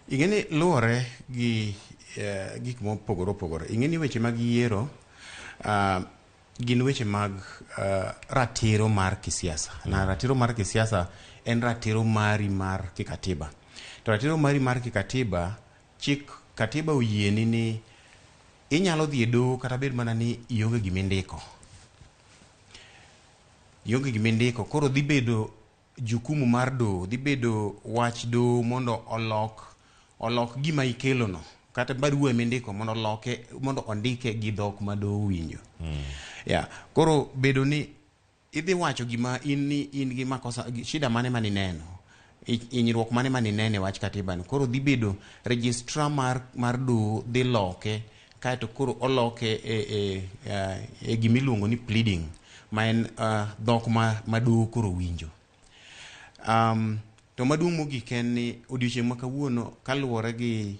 ing'eni luwore gi gik mopogore opogore. Ing'eni weche mag yiero gin weche mag ratiro mar kisiasa. Na ratiro mar kisiasa en ratiro mari mar kikatiba. To ratiro mari mar kikatiba, katiba oyieni ni inyalo dhi e doho kata bed mana ni ionge gimindiko. Ionge gimindiko, koro dhi bedo jukumu mar doho, dhi bedo wach doho mondo olok gima ikelono, kata barua mindiko mondo ondike gi dhok ma doho winjo. Koro bedo ni idhi wacho gima in gi makosa, shida mane manineno, hinyruok mane manineno e wach katiba no. Koro dhi bedo registrar mar doho dhi loke, kaeto koro oloke e gimiluongo ni pleading, ma en dhok ma doho koro winjo. To maduong' mogik en ni odiochieng' ma kawuono, kaluwore gi